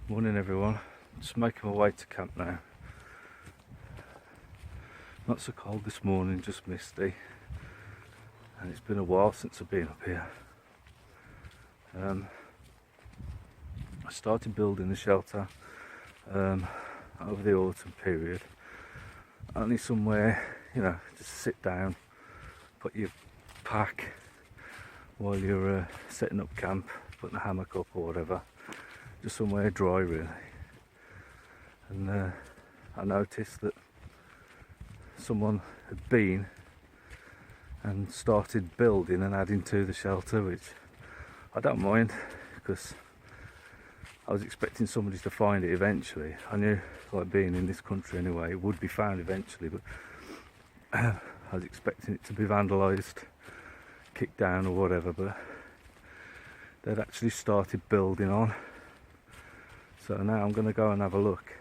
Morning everyone, just making my way to camp now. Not so cold this morning, just misty, and it's been a while since I've been up here. I started building the shelter over the autumn period, only somewhere, just sit down, put your pack while you're setting up camp, putting a hammock up or whatever, just somewhere dry really. And I noticed that someone had been and started building and adding to the shelter, which I don't mind, because I was expecting somebody to find it eventually. I knew, like being in this country anyway, it would be found eventually, but I was expecting it to be vandalised, kicked down or whatever, but they'd actually started building on. So now I'm going to go and have a look,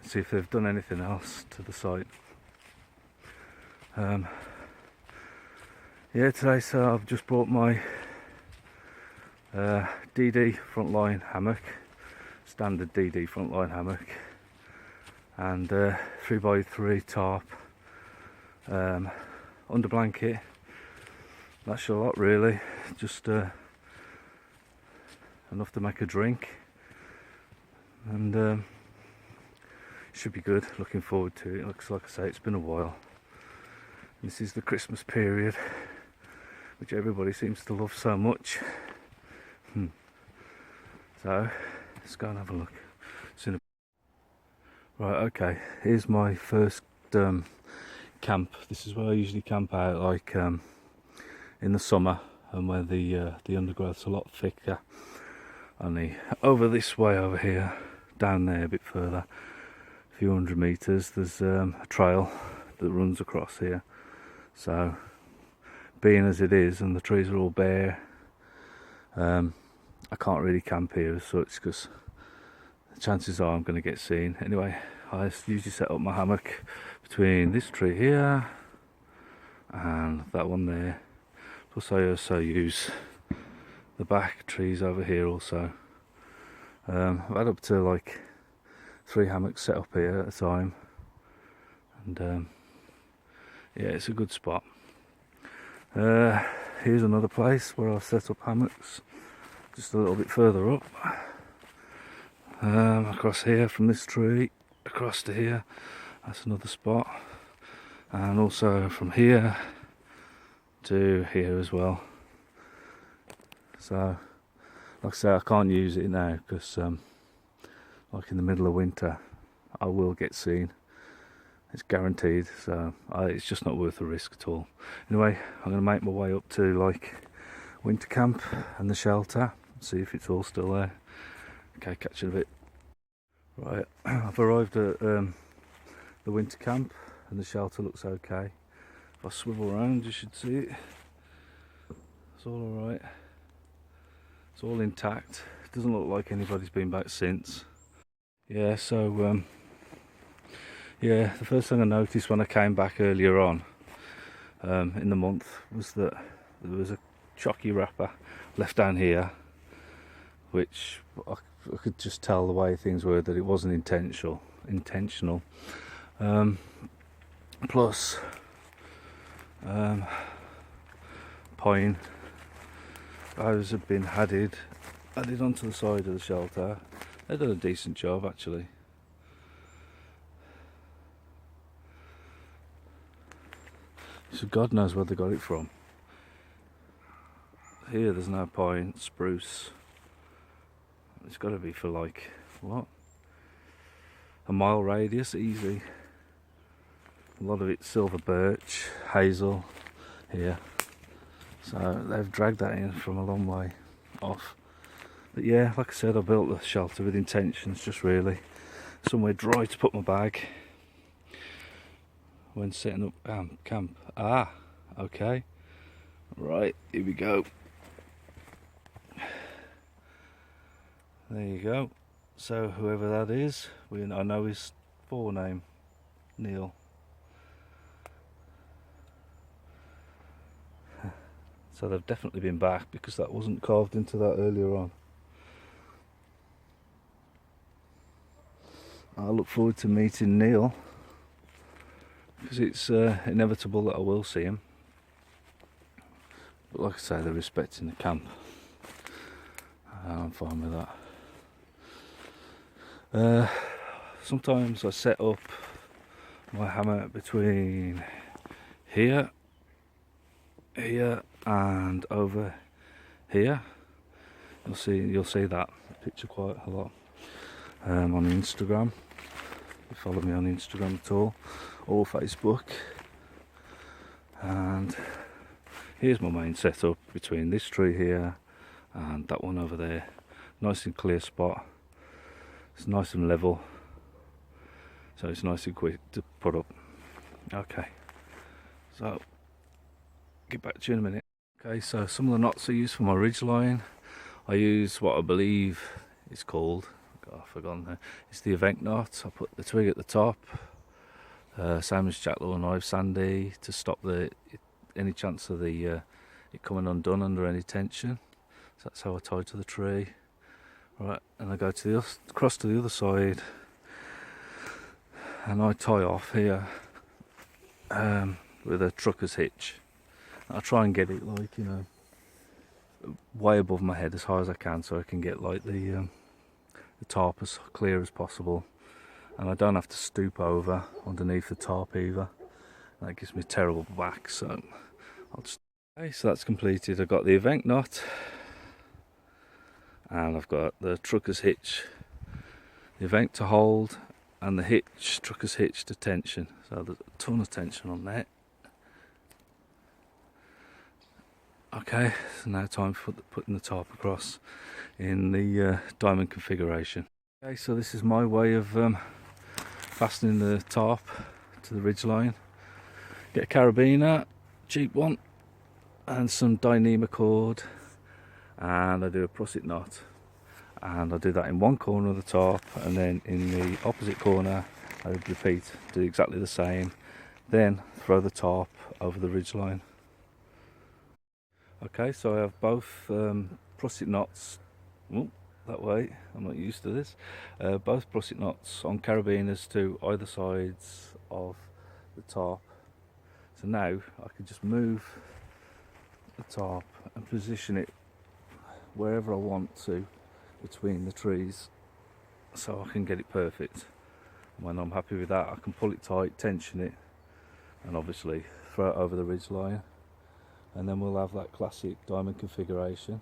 see if they've done anything else to the site. Today, so I've just bought my DD frontline hammock, standard DD frontline hammock, and 3x3 tarp, under blanket. That's a lot really, just enough to make a drink, and should be good. Looking forward to it. Looks like I say, it's been a while. This is the Christmas period, which everybody seems to love so much. So let's go and have a look. Right, okay, here's my first camp. This is where I usually camp out, like in the summer, and where the undergrowth's a lot thicker. Only over this way over here, down there a bit further, a few hundred metres, there's a trail that runs across here. So being as it is and the trees are all bare, I can't really camp here as such, because the chances are I'm going to get seen. Anyway, I usually set up my hammock between this tree here and that one there. Plus I also use the back trees over here also. I've had up to like 3 hammocks set up here at a time, and yeah, it's a good spot. Here's another place where I've set up hammocks, just a little bit further up, across here from this tree across to here. That's another spot, and also from here to here as well. So like I say, I can't use it now because like in the middle of winter I will get seen. It's guaranteed, so it's just not worth the risk at all. Anyway, I'm going to make my way up to like winter camp and the shelter, see if it's all still there. Okay, catch you in a bit. Right, I've arrived at the winter camp and the shelter looks okay. If I swivel around you should see it. It's all alright. It's all intact. It doesn't look like anybody's been back since. Yeah, so yeah, the first thing I noticed when I came back earlier on in the month was that there was a chalky wrapper left down here, which I could just tell the way things were that it wasn't intentional. Plus pine boughs have been added onto the side of the shelter. They've done a decent job actually. So God knows where they got it from. Here there's no pine, spruce. It's got to be for like, what? A mile radius, easy. A lot of it's silver birch, hazel here. So they've dragged that in from a long way off. But yeah, like I said, I built the shelter with intentions, just really somewhere dry to put my bag when setting up camp. Okay, right, here we go. There you go. So whoever that is, I know his forename, Neil. So they've definitely been back, because that wasn't carved into that earlier on. look forward to meeting Neil, because it's inevitable that I will see him. But like I say, they're respecting the camp. I'm fine with that. Sometimes I set up my hammock between here, and over here. You'll see that picture quite a lot on Instagram. If you follow me on Instagram at all, or Facebook. And here's my main setup between this tree here and that one over there. Nice and clear spot. It's nice and level, so it's nice and quick to put up. Okay, so get back to you in a minute. Okay, so some of the knots I use for my ridge line, I use what I believe it's called, I've forgotten now. It's the event knot. I put the twig at the top, same as Jack Law knife sandy, to stop any chance of it coming undone under any tension. So that's how I tie to the tree. Right, and I go across to the other side, and I tie off here with a trucker's hitch. I try and get it, like, you know, way above my head as high as I can, so I can get like the tarp as clear as possible, and I don't have to stoop over underneath the tarp either. That gives me a terrible back, so I'll just... Okay, so that's completed. I've got the event knot, and I've got the trucker's hitch, the event to hold, and the hitch, trucker's hitch to tension. So there's a ton of tension on that. Okay, so now time for putting the tarp across in the diamond configuration. Okay, so this is my way of fastening the tarp to the ridge line. Get a carabiner, cheap one, and some Dyneema cord, and I do a prusik knot, and I do that in one corner of the tarp, and then in the opposite corner I would repeat, do exactly the same, then throw the tarp over the ridge line. Okay, so I have both prusik knots, that way, I'm not used to this, both prusik knots on carabiners to either sides of the tarp. So now I can just move the tarp and position it wherever I want to between the trees, so I can get it perfect. When I'm happy with that, I can pull it tight, tension it, and obviously throw it over the ridge line. And then we'll have that classic diamond configuration,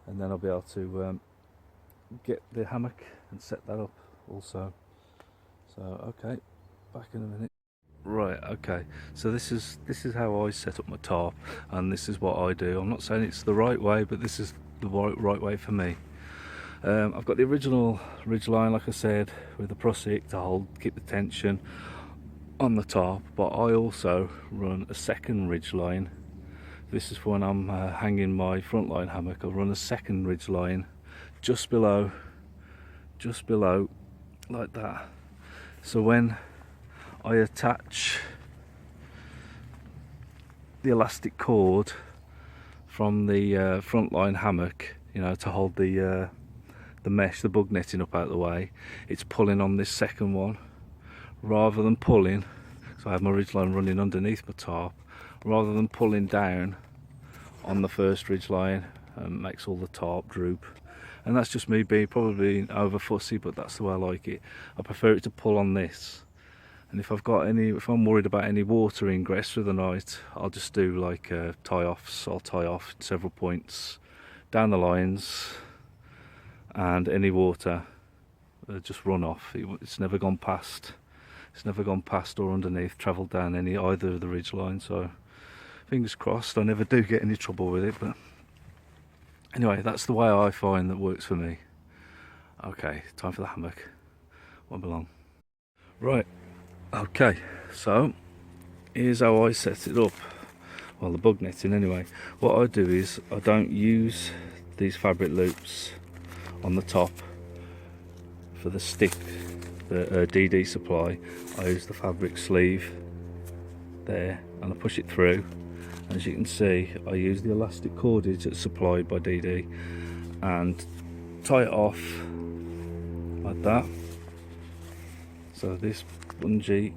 and then I'll be able to get the hammock and set that up also. So okay, back in a minute. Right, okay, so this is how I set up my tarp, and this is what I do. I'm not saying it's the right way, but this is the right way for me. I've got the original ridge line, like I said, with the prusik to keep the tension on the tarp, but I also run a second ridge line. This is for when I'm hanging my frontline hammock. I'll run a second ridge line just below, like that. So when I attach the elastic cord from the frontline hammock, you know, to hold the mesh, the bug netting up out of the way, it's pulling on this second one rather than pulling. So I have my ridge line running underneath my tarp, rather than pulling down on the first ridge line, makes all the tarp droop. And that's just me probably over fussy, but that's the way I like it. I prefer it to pull on this. And if I'm worried about any water ingress through the night, I'll just do like tie-offs. I'll tie off several points down the lines, and any water just run off. It's never gone past. It's never gone past or underneath, travelled down either of the ridge lines. So fingers crossed I never do get any trouble with it. But anyway, that's the way I find that works for me. Okay, time for the hammock. Won't be long. Right, okay, so here's how I set it up. Well, the bug netting anyway. What I do is I don't use these fabric loops on the top for the stick, the DD supply. I use the fabric sleeve there, and I push it through. As you can see, I use the elastic cordage that's supplied by DD and tie it off like that, So this bungee,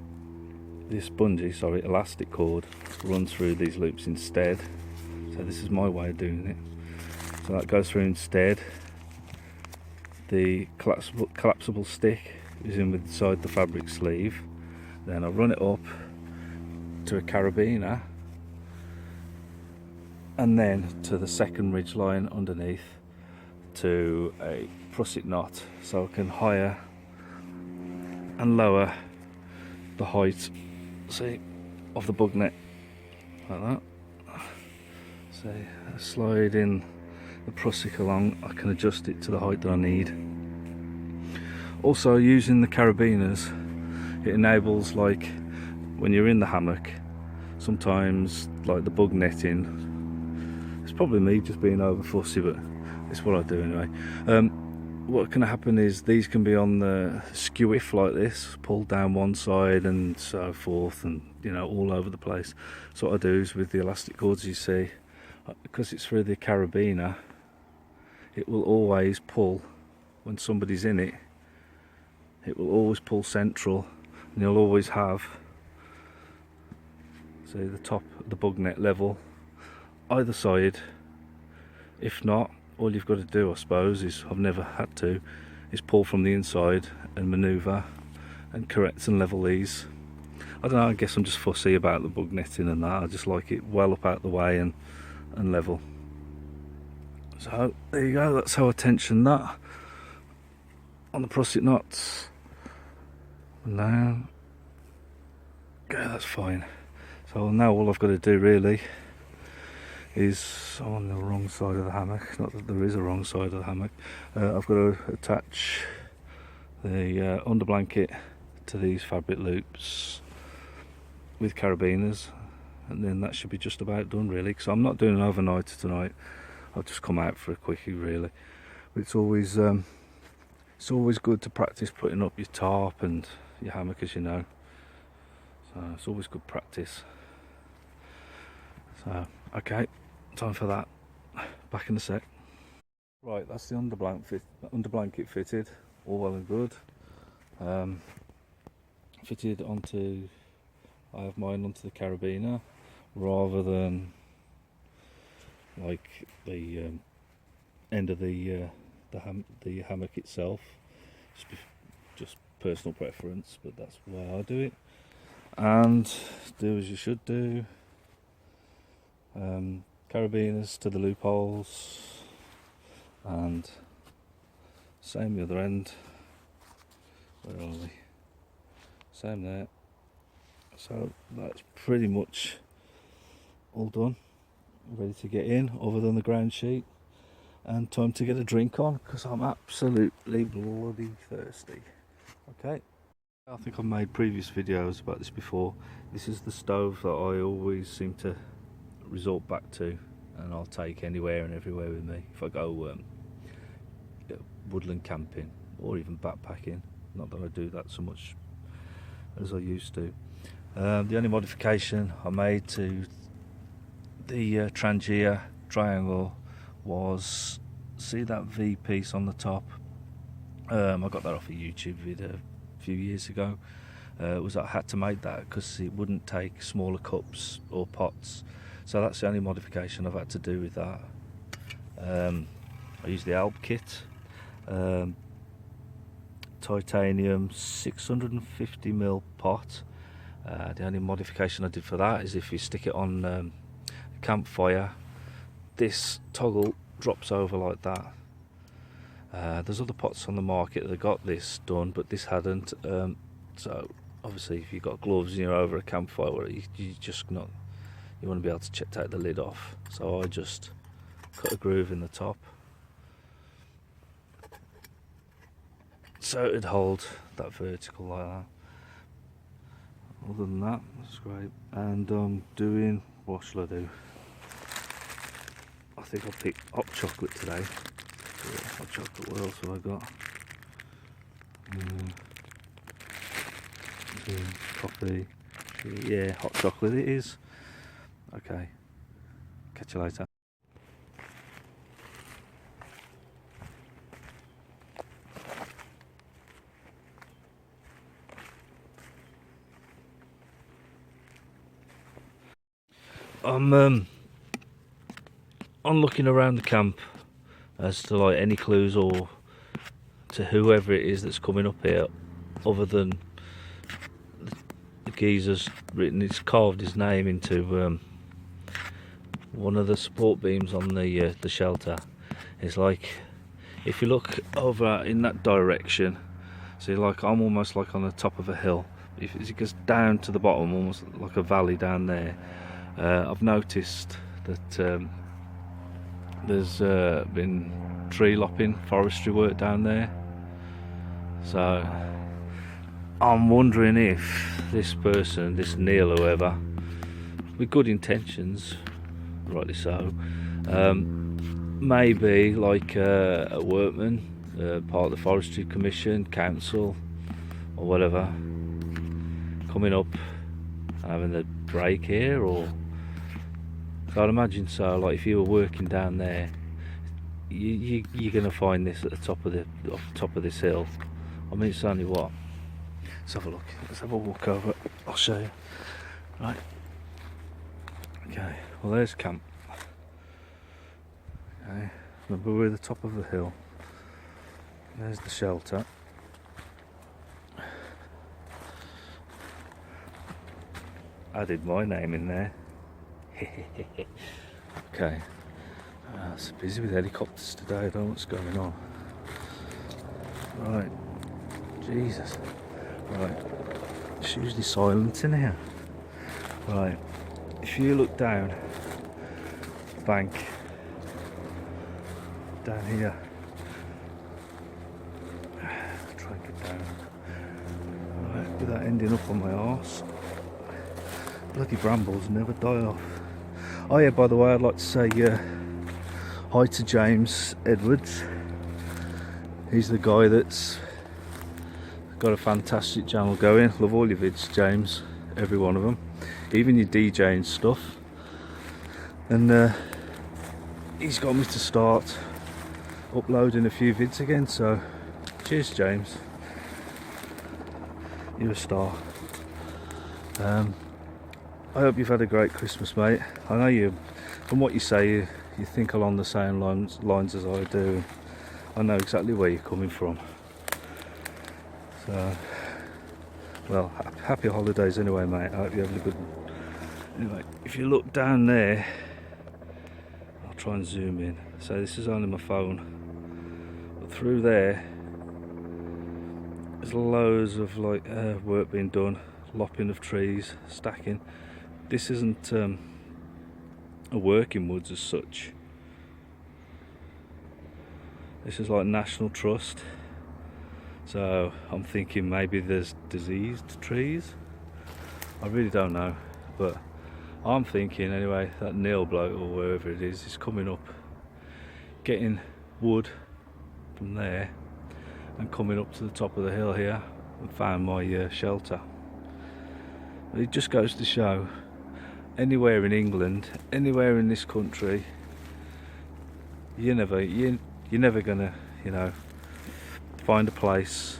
elastic cord runs through these loops instead. So this is my way of doing it. So that goes through instead. The collapsible stick is in inside the fabric sleeve. Then I run it up to a carabiner, and then to the second ridge line underneath to a prusik knot, so I can higher and lower the height, see, of the bug net like that. So I slide in the prusik along, I can adjust it to the height that I need. Also, using the carabiners, it enables, like when you're in the hammock, sometimes like the bug netting, it's probably me just being over fussy, but it's what I do anyway. What can happen is these can be on the skew-if like this, pulled down one side and so forth, and you know, all over the place. So what I do is with the elastic cords, you see, because it's through the carabiner, it will always pull when somebody's in it. It will always pull central, and you'll always have, say, the top of the bug net level either side. If not, all you've got to do, I suppose, is, I've never had to, is pull from the inside and manoeuvre and correct and level these. I don't know, I guess I'm just fussy about the bug netting and that. I just like it well up out the way and level. So there you go, that's how I tension that on the prusik knots. Now, okay, that's fine. So now all I've got to do really is, I'm on the wrong side of the hammock, not that there is a wrong side of the hammock. I've got to attach the under blanket to these fabric loops with carabiners, and then that should be just about done really, because I'm not doing an overnighter tonight. I'll just come out for a quickie really. But it's always good to practice putting up your tarp and your hammock, as you know. So it's always good practice. So okay, time for that. Back in a sec. Right, that's the under blanket fitted, all well and good. Fitted onto, I have mine onto the carabiner rather than like the end of the hammock itself. Just personal preference, but that's why I do it. And do as you should do. Carabiners to the loopholes, and same the other end. Where are we? Same there. So that's pretty much all done, ready to get in, other than the ground sheet, and time to get a drink on, because I'm absolutely bloody thirsty. Okay, I think I've made previous videos about this before. This is the stove that I always seem to resort back to, and I'll take anywhere and everywhere with me if I go woodland camping or even backpacking. Not that I do that so much as I used to. The only modification I made to the Trangia triangle was, see that V piece on the top? I got that off a YouTube video a few years ago. Was that I had to make that because it wouldn't take smaller cups or pots. So that's the only modification I've had to do with that. I used the Alp kit, titanium 650ml pot. The only modification I did for that is if you stick it on a campfire, this toggle drops over like that. There's other pots on the market that got this done, but this hadn't. So obviously if you've got gloves and you're over a campfire, you just not, you want to be able to take the lid off. So I just cut a groove in the top so it'd hold that vertical like that. Other than that, that's great. And I'm doing, what shall I do? I think I'll pick hot chocolate today. Yeah, hot chocolate, what else have I got? Coffee. Yeah, hot chocolate it is. Okay, catch you later. I'm looking around the camp as to like any clues or to whoever it is that's coming up here, other than the geezer's he's carved his name into one of the support beams on the shelter. It's like, if you look over in that direction, see, like I'm almost like on the top of a hill. If it goes down to the bottom, almost like a valley down there, I've noticed that there's been tree lopping, forestry work down there. So I'm wondering if this person, this Neil, whoever, with good intentions, rightly so, maybe like a workman, part of the forestry commission, council, or whatever, coming up, having a break here, or so I'd imagine so. Like if you were working down there, you're gonna find this at the top of this hill. I mean, it's only what? Let's have a look. Let's have a walk over. I'll show you. Right. Okay. Well, there's camp. Okay. Remember, we're at the top of the hill. There's the shelter. Added my name in there. Okay. It's busy with helicopters today. I don't know what's going on. Right. Jesus. Right. It's usually silent in here. Right. If you look down the bank, down here, try and get down. Right, without ending up on my arse. Bloody brambles never die off. Oh yeah, by the way, I'd like to say hi to James Edwards. He's the guy that's got a fantastic channel going. Love all your vids, James, every one of them, even your DJing stuff. And he's got me to start uploading a few vids again, so cheers, James, you're a star. I hope you've had a great Christmas, mate. I know you, from what you say, you think along the same lines as I do. I know exactly where you're coming from. So, well, happy holidays anyway, mate. I hope you're having a good one. Anyway, if you look down there, I'll try and zoom in. So this is only my phone, but through there's loads of like work being done, lopping of trees, stacking. This isn't a working woods as such. This is like National Trust. So I'm thinking maybe there's diseased trees. I really don't know, but I'm thinking anyway that Neil bloke or wherever it is coming up, getting wood from there and coming up to the top of the hill here and found my shelter. It just goes to show, anywhere in England, anywhere in this country, you're never gonna, find a place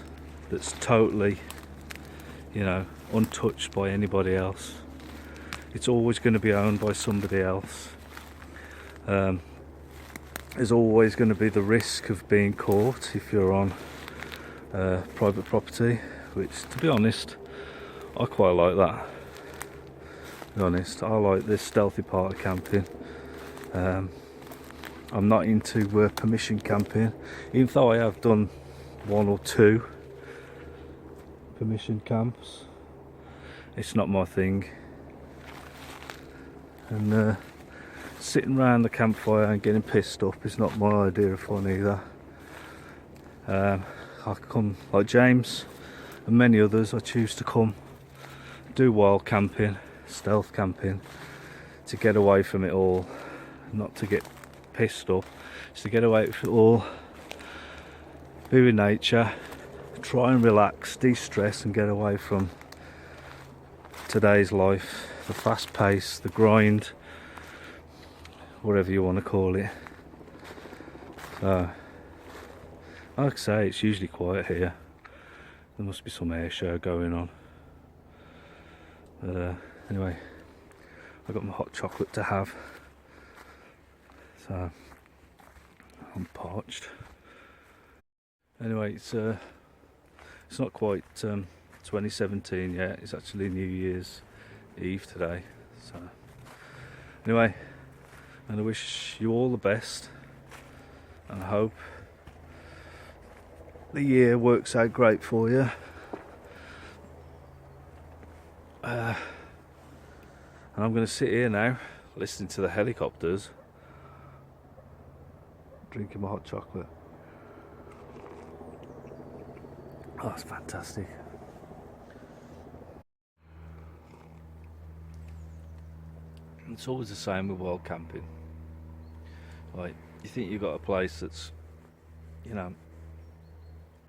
that's totally, untouched by anybody else. It's always going to be owned by somebody else. There's always going to be the risk of being caught if you're on private property, which, to be honest, I quite like that. To be honest, I like this stealthy part of camping. I'm not into permission camping, even though I have done 1 or 2 permission camps. It's not my thing. And sitting around the campfire and getting pissed up is not my idea of fun either. I come, like James and many others, I choose to come do wild camping, stealth camping, to get away from it all, not to get pissed up, just to get away from it all, be with nature, try and relax, de-stress and get away from today's life, the fast pace, the grind, whatever you want to call it. So, like I say, it's usually quiet here. There must be some air show going on. But anyway, I've got my hot chocolate to have, so I'm parched. Anyway, it's not quite 2017 yet. It's actually New Year's Eve today. So anyway, and I wish you all the best, and I hope the year works out great for you. And I'm going to sit here now, listening to the helicopters, drinking my hot chocolate. Oh, it's fantastic. It's always the same with wild camping. Like, you think you've got a place that's, you know,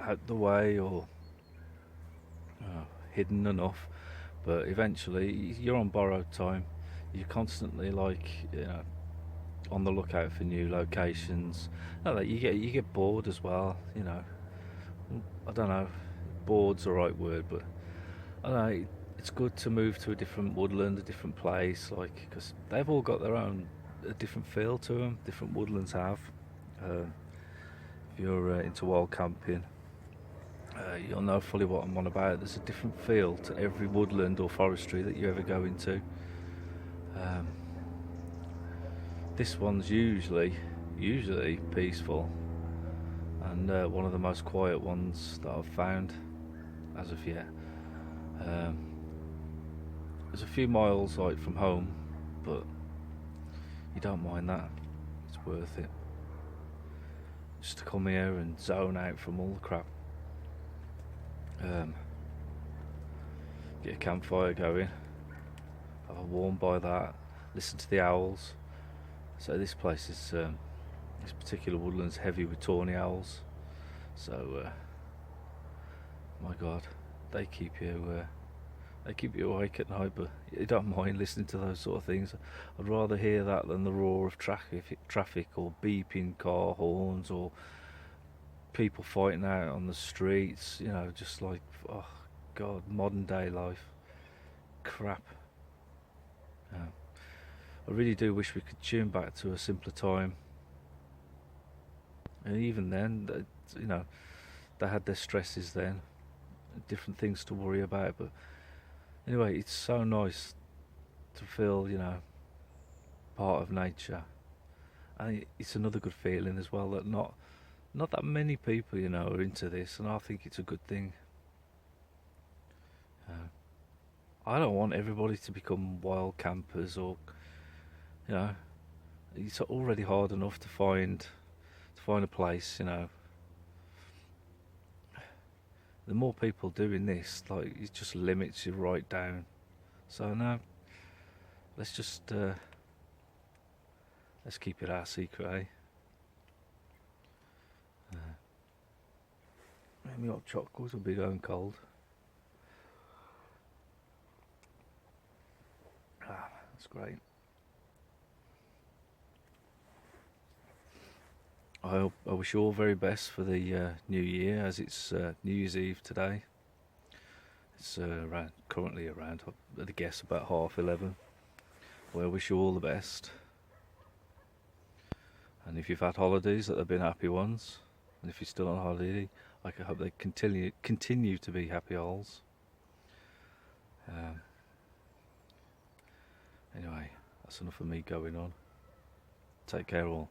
out the way or hidden enough, but eventually you're on borrowed time. You're constantly, like, you know, on the lookout for new locations. Not that you get bored as well, you know. I don't know, bored's the right word, but I don't know, it's good to move to a different woodland, a different place, like, because they've all got their own, a different feel to them. Different woodlands have. If you're into wild camping, you'll know fully what I'm on about. There's a different feel to every woodland or forestry that you ever go into. This one's usually peaceful, and one of the most quiet ones that I've found as of yet. There's a few miles like from home, but you don't mind that. It's worth it just to come here and zone out from all the crap. Get a campfire going, have a warm by that, listen to the owls. So this place is this particular woodland's heavy with tawny owls, so my god, they keep you awake at night, but you don't mind listening to those sort of things. I'd rather hear that than the roar of traffic or beeping car horns or people fighting out on the streets, you know, just like, oh god, modern day life crap. I really do wish we could tune back to a simpler time, and even then, you know, they had their stresses then, different things to worry about, but anyway, it's so nice to feel, you know, part of nature, and it's another good feeling as well that not that many people, you know, are into this, and I think it's a good thing. I don't want everybody to become wild campers, or, you know, it's already hard enough to find a place, you know. The more people doing this, like, it just limits you right down. So no, let's just let's keep it our secret, eh? Maybe hot chocolates will be going cold. That's great. I wish you all very best for the new year, as it's New Year's Eve today. It's currently around, I'd guess, about 11:30. Well, I wish you all the best. And if you've had holidays, that they've been happy ones. And if you're still on holiday, I hope they continue to be happy holes. Anyway, that's enough of me going on. Take care all.